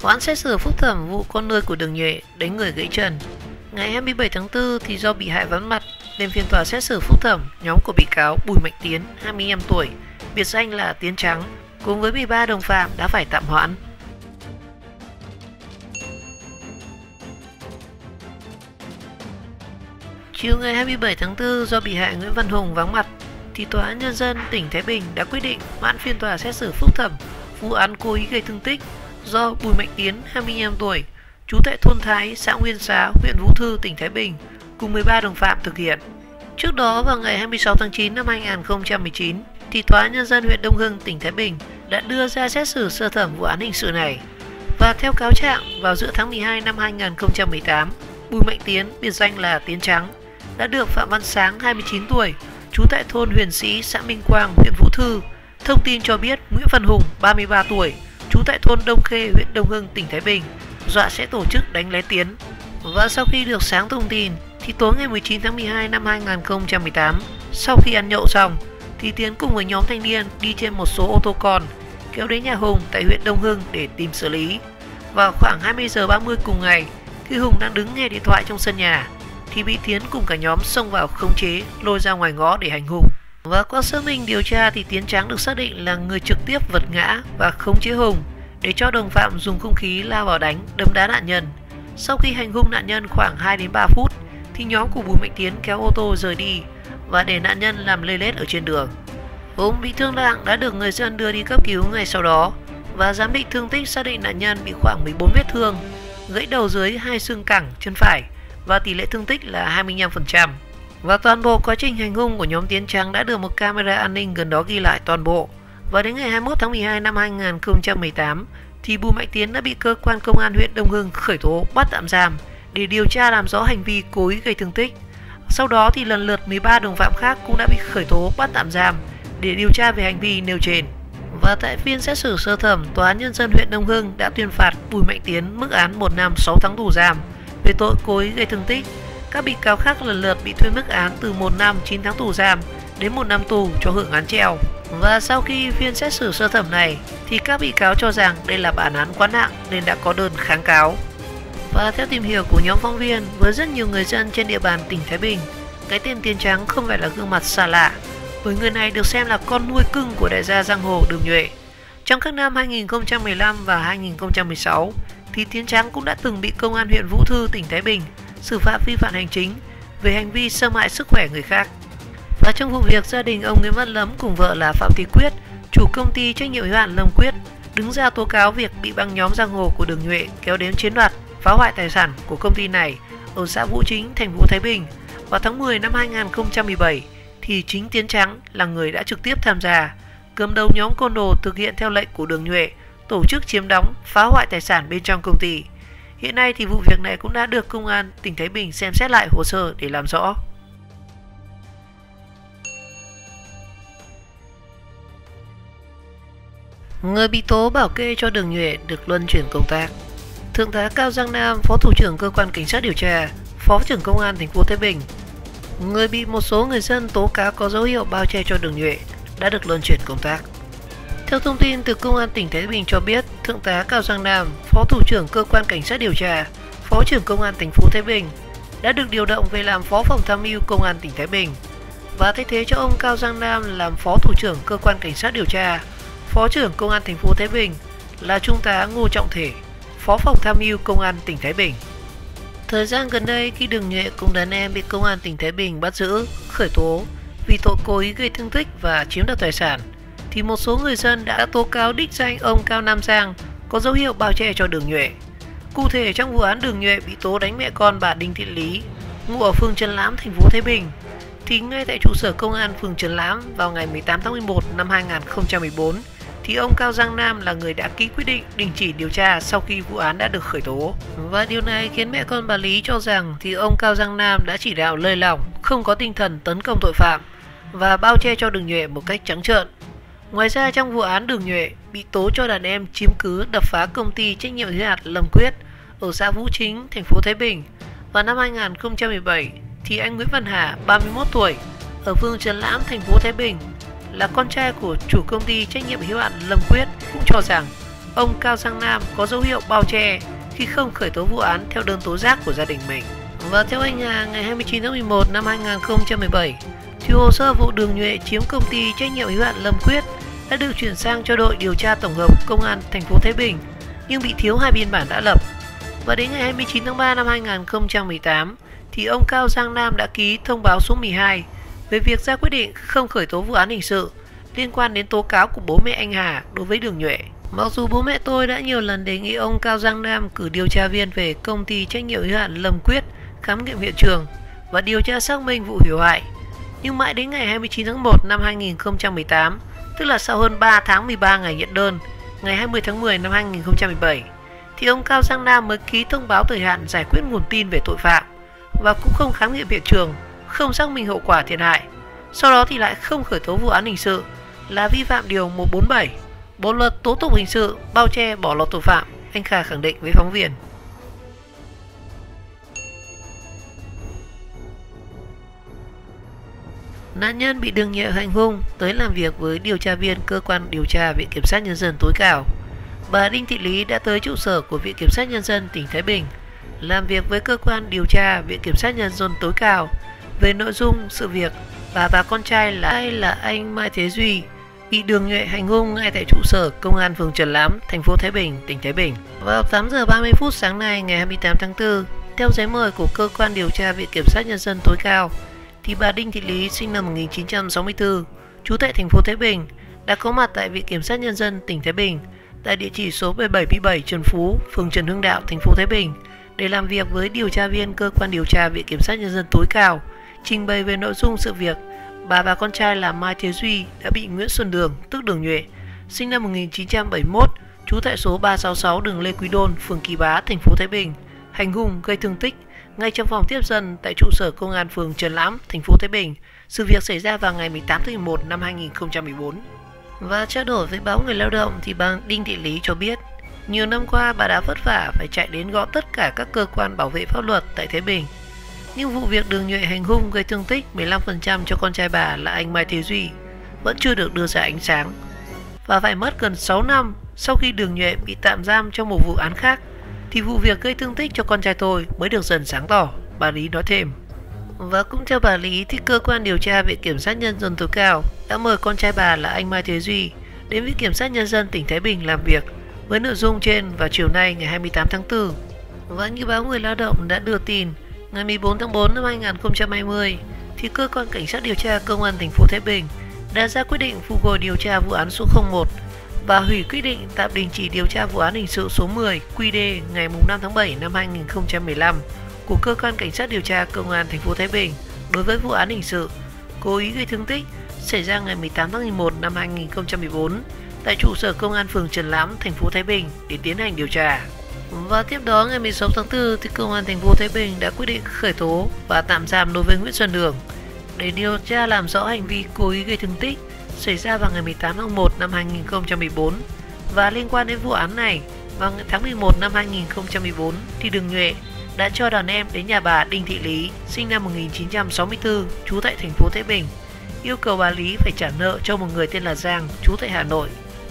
Hoãn xét xử phúc thẩm vụ con nuôi của Đường Nhuệ đánh người gãy chân. Ngày 27 tháng 4 thì do bị hại vắng mặt nên phiên tòa xét xử phúc thẩm nhóm của bị cáo Bùi Mạnh Tiến, 25 tuổi, biệt danh là Tiến Trắng, cùng với 13 đồng phạm đã phải tạm hoãn. Chiều ngày 27 tháng 4 do bị hại Nguyễn Văn Hùng vắng mặt thì Tòa án Nhân dân tỉnh Thái Bình đã quyết định hoãn phiên tòa xét xử phúc thẩm vụ án cố ý gây thương tích do Bùi Mạnh Tiến, 25 tuổi, trú tại thôn Thái, xã Nguyên Xá, huyện Vũ Thư, tỉnh Thái Bình, cùng 13 đồng phạm thực hiện. Trước đó vào ngày 26 tháng 9 năm 2019 thì Tòa án Nhân dân huyện Đông Hưng, tỉnh Thái Bình đã đưa ra xét xử sơ thẩm vụ án hình sự này. Và theo cáo trạng, vào giữa tháng 12 năm 2018, Bùi Mạnh Tiến, biệt danh là Tiến Trắng, đã được Phạm Văn Sáng, 29 tuổi, trú tại thôn Huyền Sĩ, xã Minh Quang, huyện Vũ Thư, thông tin cho biết Nguyễn Văn Hùng, 33 tuổi, trú tại thôn Đông Khê, huyện Đông Hưng, tỉnh Thái Bình, dọa sẽ tổ chức đánh lén Tiến. Và sau khi được Sáng thông tin, thì tối ngày 19 tháng 12 năm 2018, sau khi ăn nhậu xong, thì Tiến cùng với nhóm thanh niên đi trên một số ô tô con kéo đến nhà Hùng tại huyện Đông Hưng để tìm xử lý. Vào khoảng 20 giờ 30 cùng ngày, khi Hùng đang đứng nghe điện thoại trong sân nhà, thì bị Tiến cùng cả nhóm xông vào khống chế, lôi ra ngoài ngõ để hành hung. Và qua xác minh điều tra thì Tiến Trắng được xác định là người trực tiếp vật ngã và khống chế Hùng để cho đồng phạm dùng hung khí lao vào đánh, đâm đá nạn nhân. Sau khi hành hung nạn nhân khoảng 2 đến 3 phút thì nhóm của Bùi Mạnh Tiến kéo ô tô rời đi và để nạn nhân làm lê lết ở trên đường. Hùng bị thương nặng đã được người dân đưa đi cấp cứu ngay sau đó và giám định thương tích xác định nạn nhân bị khoảng 14 vết thương, gãy đầu dưới 2 xương cẳng chân phải và tỷ lệ thương tích là 25%. Và toàn bộ quá trình hành hung của nhóm Tiến Trắng đã được một camera an ninh gần đó ghi lại toàn bộ. Và đến ngày 21 tháng 12 năm 2018 thì Bùi Mạnh Tiến đã bị cơ quan công an huyện Đông Hưng khởi tố bắt tạm giam để điều tra làm rõ hành vi cố ý gây thương tích. Sau đó thì lần lượt 13 đồng phạm khác cũng đã bị khởi tố bắt tạm giam để điều tra về hành vi nêu trên. Và tại phiên xét xử sơ thẩm, Tòa án Nhân dân huyện Đông Hưng đã tuyên phạt Bùi Mạnh Tiến mức án 1 năm 6 tháng tù giam về tội cố ý gây thương tích. Các bị cáo khác lần lượt bị tuyên mức án từ 1 năm 9 tháng tù giam đến 1 năm tù cho hưởng án treo. Và sau khi phiên xét xử sơ thẩm này thì các bị cáo cho rằng đây là bản án quá nặng nên đã có đơn kháng cáo. Và theo tìm hiểu của nhóm phóng viên, với rất nhiều người dân trên địa bàn tỉnh Thái Bình, cái tên Tiến Trắng không phải là gương mặt xa lạ, bởi người này được xem là con nuôi cưng của đại gia giang hồ Đường Nhuệ. Trong các năm 2015 và 2016 thì Tiến Trắng cũng đã từng bị công an huyện Vũ Thư, tỉnh Thái Bình xử phạt vi phạm hành chính về hành vi xâm hại sức khỏe người khác. Và trong vụ việc, gia đình ông Nguyễn Văn Lấm cùng vợ là Phạm Thị Quyết, chủ công ty trách nhiệm hữu hạn Lâm Quyết, đứng ra tố cáo việc bị băng nhóm giang hồ của Đường Nhuệ kéo đến chiếm đoạt, phá hoại tài sản của công ty này ở xã Vũ Chính, thành phố Thái Bình. Vào tháng 10 năm 2017 thì chính Tiến Trắng là người đã trực tiếp tham gia cầm đầu nhóm côn đồ thực hiện theo lệnh của Đường Nhuệ, tổ chức chiếm đóng, phá hoại tài sản bên trong công ty. Hiện nay thì vụ việc này cũng đã được công an tỉnh Thái Bình xem xét lại hồ sơ để làm rõ. Người bị tố bảo kê cho Đường Nhuệ được luân chuyển công tác. Thượng tá Cao Giang Nam, Phó Thủ trưởng Cơ quan Cảnh sát điều tra, Phó trưởng Công an thành phố Thái Bình, người bị một số người dân tố cáo có dấu hiệu bao che cho Đường Nhuệ, đã được luân chuyển công tác. Theo thông tin từ Công an tỉnh Thái Bình cho biết, Thượng tá Cao Giang Nam, Phó Thủ trưởng Cơ quan Cảnh sát điều tra, Phó trưởng Công an thành phố Thái Bình đã được điều động về làm Phó phòng tham mưu Công an tỉnh Thái Bình và thay thế cho ông Cao Giang Nam làm Phó Thủ trưởng Cơ quan Cảnh sát điều tra, Phó trưởng Công an thành phố Thái Bình là Trung tá Ngô Trọng Thể, Phó phòng tham mưu Công an tỉnh Thái Bình. Thời gian gần đây, khi Đường Nhuệ cùng đàn em bị Công an tỉnh Thái Bình bắt giữ, khởi tố vì tội cố ý gây thương tích và chiếm đoạt tài sản, thì một số người dân đã tố cáo đích danh ông Cao Nam Giang có dấu hiệu bao che cho Đường Nhuệ. Cụ thể, trong vụ án Đường Nhuệ bị tố đánh mẹ con bà Đinh Thị Lý, ngụ ở phường Trần Lãm, thành phố Thái Bình, thì ngay tại trụ sở công an phường Trần Lãm vào ngày 18 tháng 11 năm 2014, thì ông Cao Giang Nam là người đã ký quyết định đình chỉ điều tra sau khi vụ án đã được khởi tố. Và điều này khiến mẹ con bà Lý cho rằng thì ông Cao Giang Nam đã chỉ đạo lơi lỏng, không có tinh thần tấn công tội phạm và bao che cho Đường Nhuệ một cách trắng trợn. Ngoài ra, trong vụ án Đường Nhuệ bị tố cho đàn em chiếm cứ đập phá công ty trách nhiệm hữu hạn Lâm Quyết ở xã Vũ Chính, thành phố Thái Bình vào năm 2017, thì anh Nguyễn Văn Hà, 31 tuổi, ở phường Trần Lãm, thành phố Thái Bình, là con trai của chủ công ty trách nhiệm hữu hạn Lâm Quyết, cũng cho rằng ông Cao Giang Nam có dấu hiệu bao che khi không khởi tố vụ án theo đơn tố giác của gia đình mình. Và theo anh Hà, ngày 29 tháng 11 năm 2017, thì hồ sơ vụ Đường Nhuệ chiếm công ty trách nhiệm hữu hạn Lâm Quyết đã được chuyển sang cho đội điều tra tổng hợp Công an thành phố Thái Bình, nhưng bị thiếu 2 biên bản đã lập. Và đến ngày 29 tháng 3 năm 2018, thì ông Cao Giang Nam đã ký thông báo số 12 về việc ra quyết định không khởi tố vụ án hình sự liên quan đến tố cáo của bố mẹ anh Hà đối với Đường Nhuệ. Mặc dù bố mẹ tôi đã nhiều lần đề nghị ông Cao Giang Nam cử điều tra viên về công ty trách nhiệm hữu hạn Lâm Quyết khám nghiệm hiện trường và điều tra xác minh vụ hủy hoại, nhưng mãi đến ngày 29 tháng 1 năm 2018, tức là sau hơn 3 tháng 13 ngày nhận đơn, ngày 20 tháng 10 năm 2017, thì ông Cao Giang Nam mới ký thông báo thời hạn giải quyết nguồn tin về tội phạm và cũng không khám nghiệm hiện trường, không xác minh hậu quả thiệt hại. Sau đó thì lại không khởi tố vụ án hình sự là vi phạm điều 147 Bộ luật tố tụng hình sự, bao che bỏ lọt tội phạm, anh Khà khẳng định với phóng viên. Nạn nhân bị Đường Nhuệ hành hung tới làm việc với điều tra viên cơ quan điều tra Viện Kiểm sát Nhân dân tối cao. Bà Đinh Thị Lý đã tới trụ sở của Viện Kiểm sát Nhân dân tỉnh Thái Bình làm việc với cơ quan điều tra Viện Kiểm sát Nhân dân tối cao về nội dung sự việc bà và con trai là anh Mai Thế Duy bị Đường Nhuệ hành hung ngay tại trụ sở Công an phường Trần Lám, thành phố Thái Bình, tỉnh Thái Bình. Vào 8 giờ 30 phút sáng nay ngày 28 tháng 4, theo giấy mời của cơ quan điều tra Viện Kiểm sát Nhân dân tối cao, thì bà Đinh Thị Lý sinh năm 1964, trú tại thành phố Thái Bình, đã có mặt tại Viện Kiểm sát Nhân dân tỉnh Thái Bình tại địa chỉ số 77 Trần Phú, phường Trần Hưng Đạo, thành phố Thái Bình để làm việc với điều tra viên cơ quan điều tra Viện Kiểm sát Nhân dân tối cao, trình bày về nội dung sự việc bà và con trai là Mai Thế Duy đã bị Nguyễn Xuân Đường, tức Đường Nhuệ, sinh năm 1971, trú tại số 366 đường Lê Quý Đôn, phường Kỳ Bá, thành phố Thái Bình, hành hung gây thương tích ngay trong phòng tiếp dân tại trụ sở Công an phường Trần Lám, thành phố Thái Bình. Sự việc xảy ra vào ngày 18 tháng 11 năm 2014. Và trao đổi với báo Người Lao động thì bà Đinh Thị Lý cho biết, nhiều năm qua bà đã vất vả phải chạy đến gõ tất cả các cơ quan bảo vệ pháp luật tại Thái Bình. Nhưng vụ việc Đường Nhuệ hành hung gây thương tích 15% cho con trai bà là anh Mai Thế Duy vẫn chưa được đưa ra ánh sáng. Và phải mất gần 6 năm sau khi Đường Nhuệ bị tạm giam trong một vụ án khác thì vụ việc gây thương tích cho con trai tôi mới được dần sáng tỏ, bà Lý nói thêm. Và cũng theo bà Lý thì cơ quan điều tra Viện Kiểm sát Nhân dân tối cao đã mời con trai bà là anh Mai Thế Duy đến Viện Kiểm sát Nhân dân tỉnh Thái Bình làm việc với nội dung trên vào chiều nay ngày 28 tháng 4. Và như báo Người Lao động đã đưa tin, ngày 14 tháng 4 năm 2020 thì cơ quan cảnh sát điều tra Công an thành phố Thái Bình đã ra quyết định phục hồi điều tra vụ án số 01 và hủy quyết định tạm đình chỉ điều tra vụ án hình sự số 10 QD ngày 5 tháng 7 năm 2015 của cơ quan cảnh sát điều tra Công an thành phố Thái Bình đối với vụ án hình sự cố ý gây thương tích xảy ra ngày 18 tháng 11 năm 2014 tại trụ sở Công an phường Trần Lám, thành phố Thái Bình để tiến hành điều tra. Và tiếp đó ngày 16 tháng 4 thì Công an thành phố Thái Bình đã quyết định khởi tố và tạm giam đối với Nguyễn Xuân Đường để điều tra làm rõ hành vi cố ý gây thương tích xảy ra vào ngày 18 tháng 1 năm 2014. Và liên quan đến vụ án này, vào tháng 11 năm 2014 thì Đường Nhuệ đã cho đàn em đến nhà bà Đinh Thị Lý sinh năm 1964 trú tại thành phố Thái Bình, yêu cầu bà Lý phải trả nợ cho một người tên là Giang trú tại Hà Nội.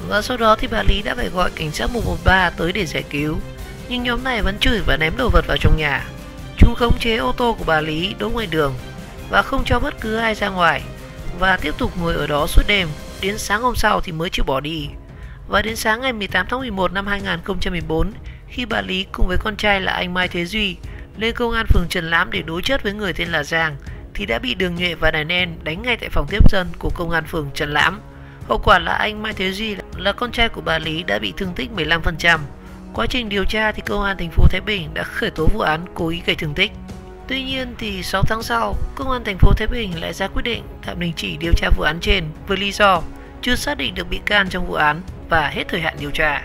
Và sau đó thì bà Lý đã phải gọi cảnh sát 113 tới để giải cứu, nhưng nhóm này vẫn chửi và ném đồ vật vào trong nhà. Chúng khống chế ô tô của bà Lý đỗ ngoài đường và không cho bất cứ ai ra ngoài và tiếp tục ngồi ở đó suốt đêm, đến sáng hôm sau thì mới chịu bỏ đi. Và đến sáng ngày 18 tháng 11 năm 2014, khi bà Lý cùng với con trai là anh Mai Thế Duy lên công an phường Trần Lám để đối chất với người tên là Giang thì đã bị Đường Nhuệ và đàn em đánh ngay tại phòng tiếp dân của công an phường Trần Lám. Hậu quả là anh Mai Thế Duy là con trai của bà Lý đã bị thương tích 15%. Quá trình điều tra thì Công an thành phố Thái Bình đã khởi tố vụ án cố ý gây thương tích. Tuy nhiên thì 6 tháng sau, Công an thành phố Thái Bình lại ra quyết định tạm đình chỉ điều tra vụ án trên với lý do chưa xác định được bị can trong vụ án và hết thời hạn điều tra.